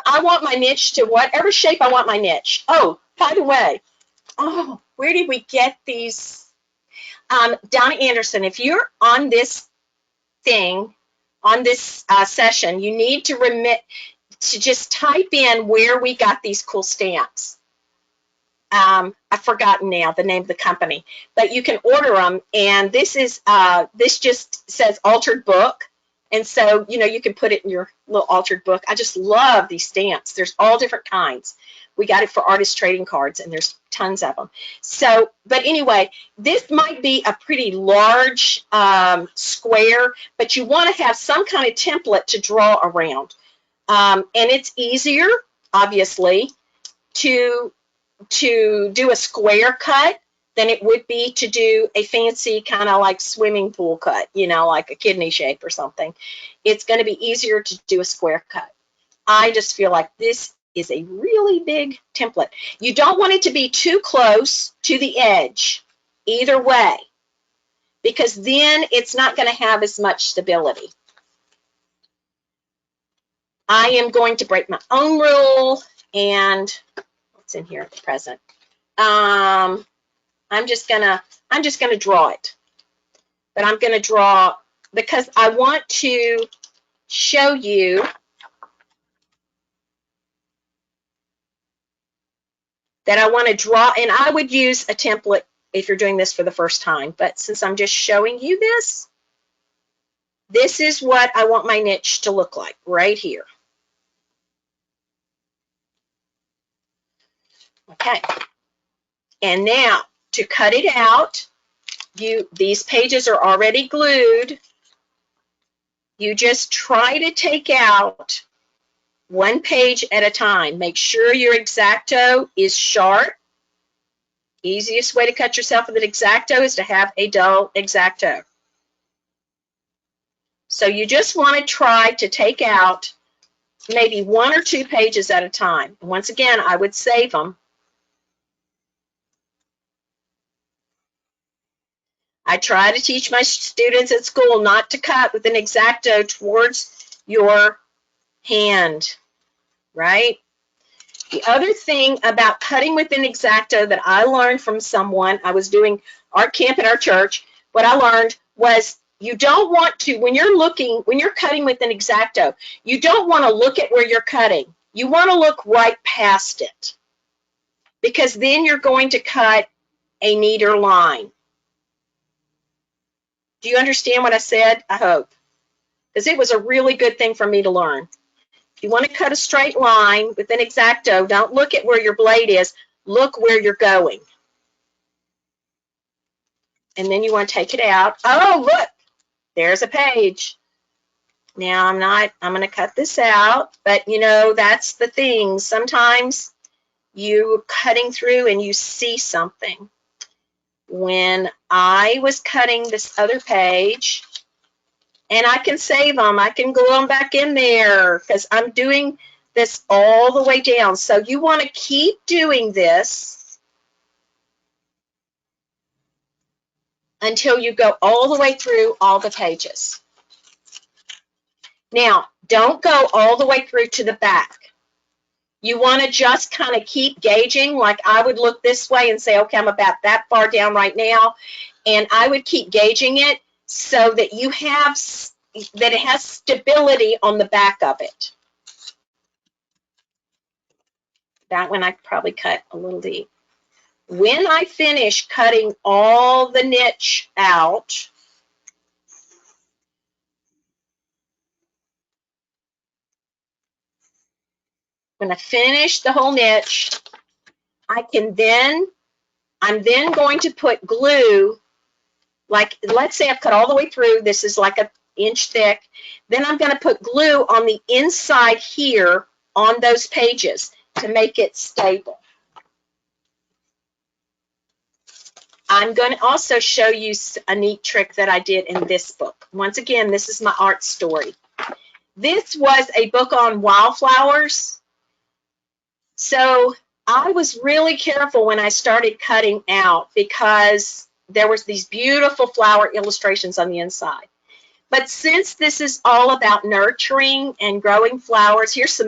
I want my niche to whatever shape I want my niche. Oh, by the way, oh, where did we get these? Donna Anderson, if you're on this thing, on this session, you need to just type in where we got these cool stamps. I've forgotten now the name of the company, but you can order them. And this is this just says altered book, and so you know you can put it in your little altered book. I just love these stamps. There's all different kinds. We got it for artist trading cards, and there's tons of them. So, but anyway, this might be a pretty large square, but you want to have some kind of template to draw around. And it's easier, obviously, to do a square cut than it would be to do a fancy kind of like swimming pool cut, you know, like a kidney shape or something. It's going to be easier to do a square cut. I just feel like this is a really big template. You don't want it to be too close to the edge either way, because then it's not going to have as much stability. I am going to break my own rule, and what's in here at the present? I'm just gonna draw it, but I'm gonna draw because I want to show you that I want to draw, and I would use a template if you're doing this for the first time, but since I'm just showing you this, this is what I want my niche to look like right here. Okay, and now to cut it out, these pages are already glued. You just try to take out one page at a time. Make sure your X-Acto is sharp. Easiest way to cut yourself with an X-Acto is to have a dull X-Acto. So you just want to try to take out maybe 1 or 2 pages at a time. And once again, I would save them. I try to teach my students at school not to cut with an X-Acto towards your hand, right? The other thing about cutting with an X-Acto that I learned from someone, I was doing art camp at our church, what I learned was you don't want to, when you're cutting with an X-Acto, you don't want to look at where you're cutting. You want to look right past it, because then you're going to cut a neater line. Do you understand what I said? I hope. Because it was a really good thing for me to learn. If you want to cut a straight line with an X-Acto, don't look at where your blade is. Look where you're going. And then you want to take it out. Oh, look, there's a page. Now I'm going to cut this out, but you know, that's the thing. Sometimes you're cutting through and you see something. When I was cutting this other page, and I can save them, I can glue them back in there because I'm doing this all the way down. So you want to keep doing this until you go all the way through all the pages. Now, don't go all the way through to the back. You want to just kind of keep gauging. Like I would look this way and say, okay, I'm about that far down right now. And I would keep gauging it so that you have, that it has stability on the back of it. That one I probably cut a little deep. When I finish cutting all the niche out, when I finish the whole niche, I'm then going to put glue, like let's say I've cut all the way through, this is like an inch thick, then I'm going to put glue on the inside here on those pages to make it stable. I'm going to also show you a neat trick that I did in this book. Once again, this is my art story. This was a book on wildflowers. So I was really careful when I started cutting out because there was these beautiful flower illustrations on the inside. But since this is all about nurturing and growing flowers, here's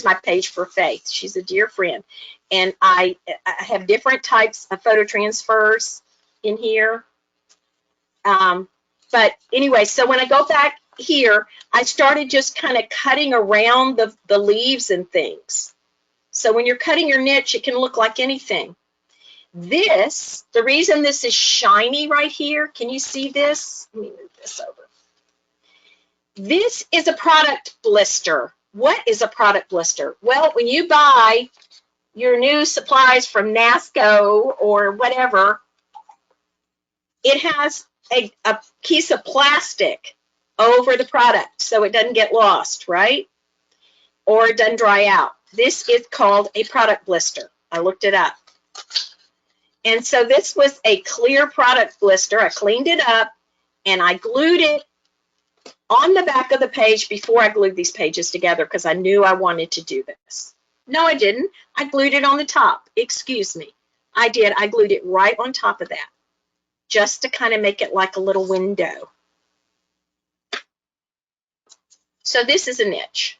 my page for Faith. She's a dear friend. And I have different types of photo transfers in here. But anyway, so when I go back here, I started just kind of cutting around the leaves and things. So when you're cutting your niche, it can look like anything. This, the reason this is shiny right here, can you see this? Let me move this over. This is a product blister. What is a product blister? Well, when you buy your new supplies from NASCO or whatever, it has a piece of plastic over the product so it doesn't get lost, right? Or it doesn't dry out. This is called a product blister. I looked it up. And so this was a clear product blister. I cleaned it up and I glued it on the back of the page before I glued these pages together because I knew I wanted to do this. No, I didn't. I glued it on the top. Excuse me. I did. I glued it right on top of that just to kind of make it like a little window. So this is a niche.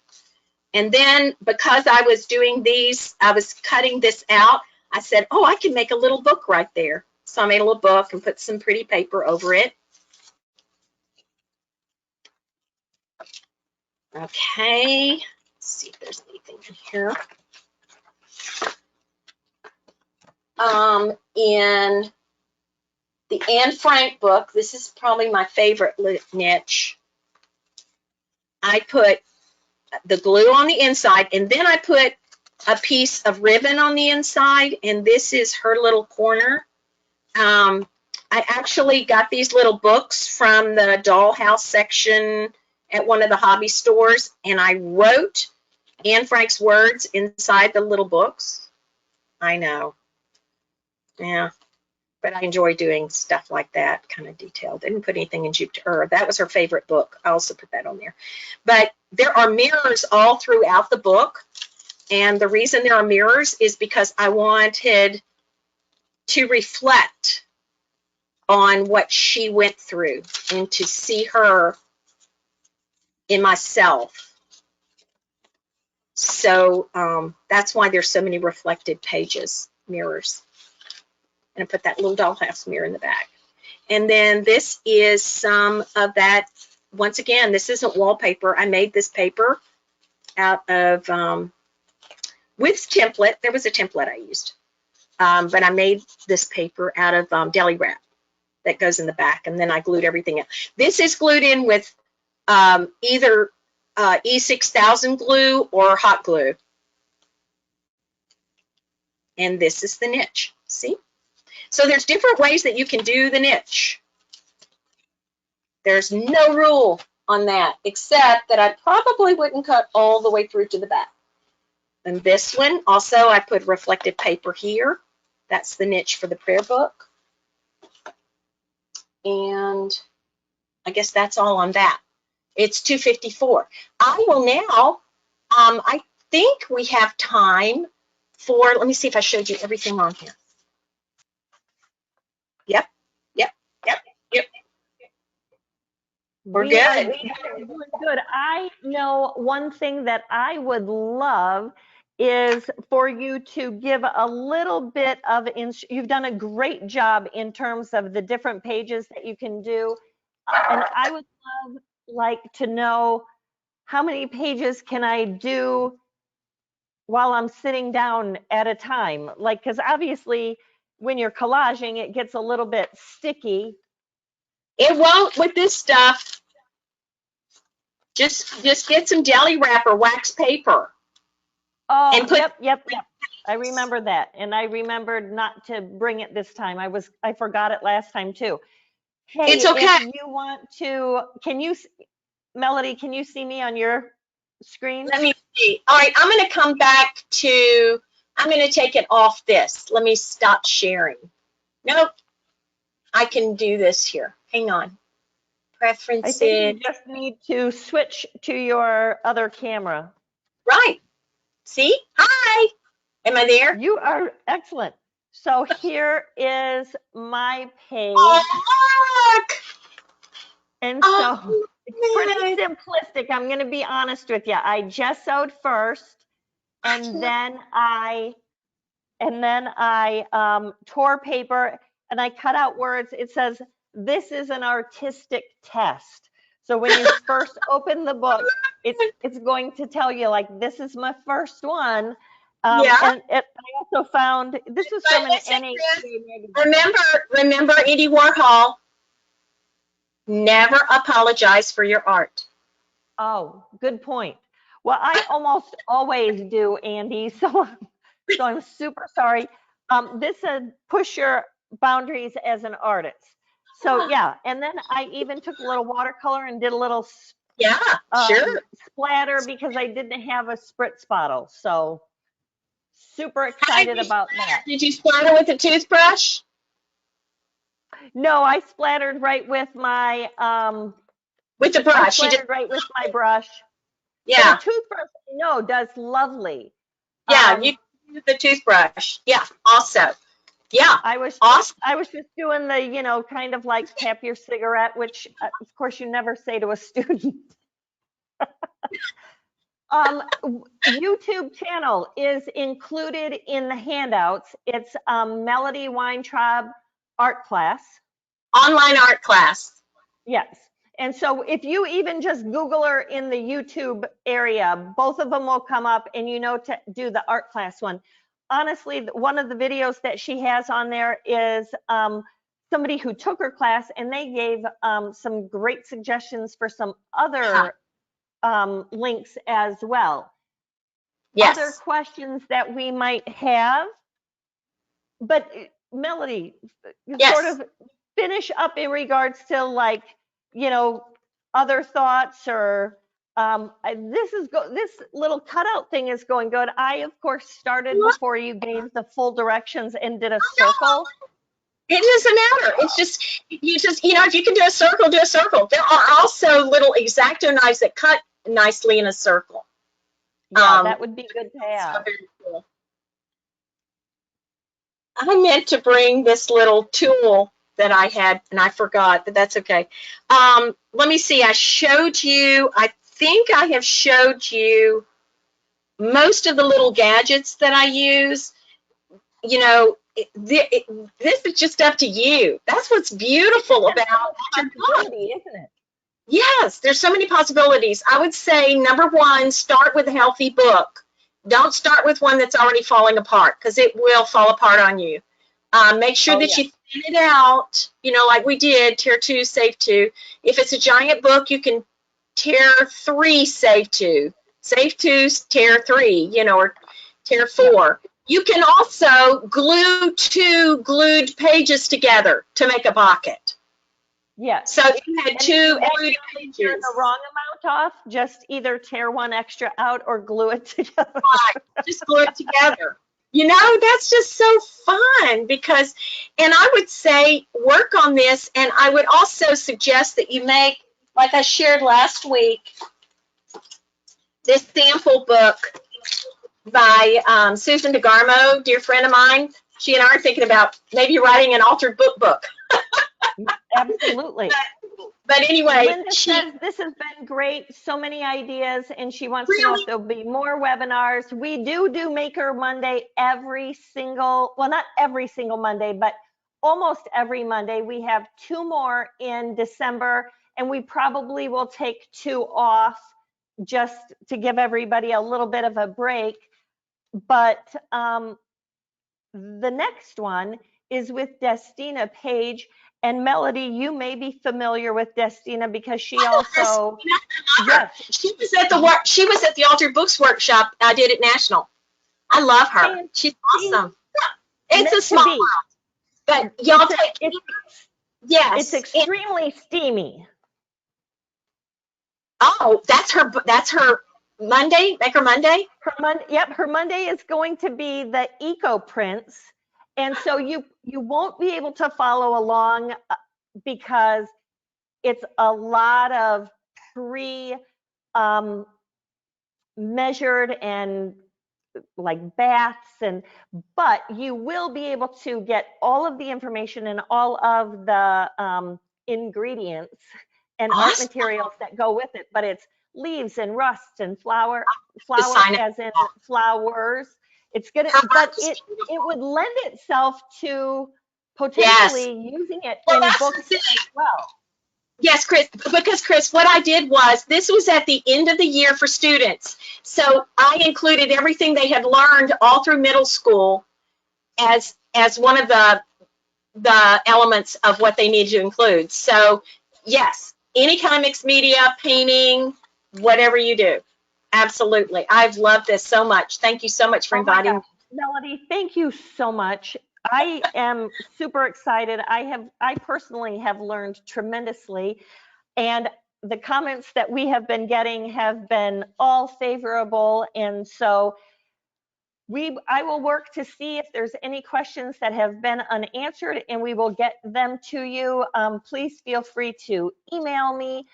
And then because I was doing these, I was cutting this out, I said, oh, I can make a little book right there. So I made a little book and put some pretty paper over it. Okay, let's see if there's anything in here. In the Anne Frank book, this is probably my favorite niche. I put the glue on the inside, and then I put a piece of ribbon on the inside, and this is her little corner. I actually got these little books from the dollhouse section at one of the hobby stores, and I wrote Anne Frank's words inside the little books. I know. Yeah. But I enjoy doing stuff like that, kind of detailed. Didn't put anything in Jupiter. That was her favorite book. I also put that on there. But there are mirrors all throughout the book. And the reason there are mirrors is because I wanted to reflect on what she went through and to see her in myself. So that's why there's so many reflected pages, mirrors. And I put that little dollhouse mirror in the back. And then this is some of that. Once again, this isn't wallpaper. I made this paper out of, with template. There was a template I used. But I made this paper out of deli wrap that goes in the back. And then I glued everything in. This is glued in with either E6000 glue or hot glue. And this is the niche. See? So there's different ways that you can do the niche. There's no rule on that, except that I probably wouldn't cut all the way through to the back. And this one, also, I put reflective paper here. That's the niche for the prayer book. And I guess that's all on that. It's $2.54. I will now, I think we have time for, let me see if I showed you everything on here. Yep. We're We are good. doing good. I know one thing that I would love is for you to give a little bit of, you've done a great job in terms of the different pages that you can do. And I would love like to know how many pages can I do while I'm sitting down at a time? Like, because obviously when you're collaging, it gets a little bit sticky. It won't with this stuff. Just get some deli wrap or wax paper. Oh, And put, yep. I remember that. And I remembered not to bring it this time. I forgot it last time too. Hey, it's okay. if you want to, Melody, can you see me on your screen? Let me see. All right, I'm going to come back to, I'm going to take it off this. Let me stop sharing. Nope. I can do this here. Hang on. I think you Preferences. just need to switch to your other camera. Right. See? Hi. Am I there? You are excellent. So here is my page. Oh, look. And Oh, so it's pretty man. simplistic. I'm going to be honest with you. I gessoed first, and then I tore paper and I cut out words. It says, "This is an artistic test." So when you first open the book, it's going to tell you like, this is my first one. Yeah. And I also found, this was from an Listen, NASCO Kris, magazine. remember Andy Warhol, never apologize for your art. Oh, good point. Well, I almost always do, Andy. So I'm super sorry. This said, push your boundaries as an artist. So yeah, and then I even took a little watercolor and did a little Yeah, sure. splatter because I didn't have a spritz bottle. So super excited about that. Did you splatter with a toothbrush? No, I splattered right with my With the I brush. splattered right with my brush. Yeah. But a toothbrush, does lovely. Yeah, you use the toothbrush. Yeah, also. Yeah, I was awesome. just doing the, kind of like tap your cigarette, which of course you never say to a student. YouTube channel is included in the handouts. It's Melody Weintraub art class. Online art class. Yes. And so if you even just Google her in the YouTube area, both of them will come up, and to do the art class one. Honestly, one of the videos that she has on there is somebody who took her class, and they gave some great suggestions for some other links as well. Yes. Other questions that we might have, but Melody, Yes. sort of finish up in regards to like, other thoughts, or this little cutout thing is going good. I of course started before you gave the full directions and did a circle. It doesn't matter. It's just, if you can do a circle, do a circle. There are also little X-Acto knives that cut nicely in a circle. Yeah, that would be good to have. So very cool. I meant to bring this little tool that I had, and I forgot, but that's okay. Let me see. I think I have showed you most of the little gadgets that I use. This is just up to you. That's what's beautiful about your book, isn't it? Yes, there's so many possibilities. I would say, number one, start with a healthy book. Don't start with one that's already falling apart, because it will fall apart on you. Make sure that you thin it out, like we did, tear 2, save 2. If it's a giant book, you can tear 3, save 2. Save 2, tear 3, or tear 4. You can also glue 2 glued pages together to make a pocket. Yes. So if you had 2 glued pages. Tear the wrong amount off, just either tear one extra out or glue it together. Right, just glue it together. That's just so fun because, and I would say work on this, and I would also suggest that you make, like I shared last week, this sample book by Susan DeGarmo, dear friend of mine. She and I are thinking about maybe writing an altered book. Absolutely. But anyway, Linda she says this has been great. So many ideas, and she wants to know if really, there'll be more webinars. We do Maker Monday every single, well, not every single Monday, but almost every Monday. We have 2 more in December, and we probably will take 2 off just to give everybody a little bit of a break. But the next one is with Destina Page. And Melody, you may be familiar with Destina because she I love also, Christina. I love her. yes, She was at the work. She was at the Altered Books workshop I did at National. I love her. and She's she's awesome. It's a meant to small be. world, but y'all It's a, take it's it's yes. And, extremely steamy. oh, that's her Monday, Maker Monday. Her Monday is going to be the Eco Prints, and so you won't be able to follow along because it's a lot of pre measured and like baths, and but you will be able to get all of the information and all of the ingredients and art Awesome. materials that go with it. But it's leaves and rust and To flower sign up as in for that. flowers. It's gonna, Her work but is it beautiful. would lend itself to Yes. potentially using it Well, in that's the books thing. as well. Yes, Kris, because Kris, what I did was this was at the end of the year for students. So I included everything they had learned all through middle school as one of the elements of what they need to include. So yes, any kind of mixed media, painting, whatever you do. Absolutely. I've loved this so much. Thank you so much for Oh my inviting gosh, me. Melody, thank you so much. I am super excited. I personally have learned tremendously, and the comments that we have been getting have been all favorable. And so I will work to see if there's any questions that have been unanswered, and we will get them to you. Please feel free to email me.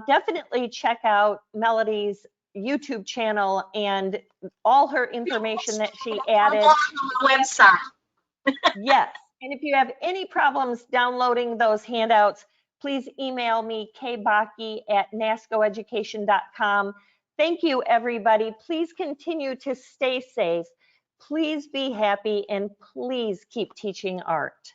Definitely check out Melody's YouTube channel and all her information that she Her added. blog on my website. Yes, and if you have any problems downloading those handouts, please email me, kbakke@nascoeducation.com. Thank you, everybody. Please continue to stay safe. Please be happy, and please keep teaching art.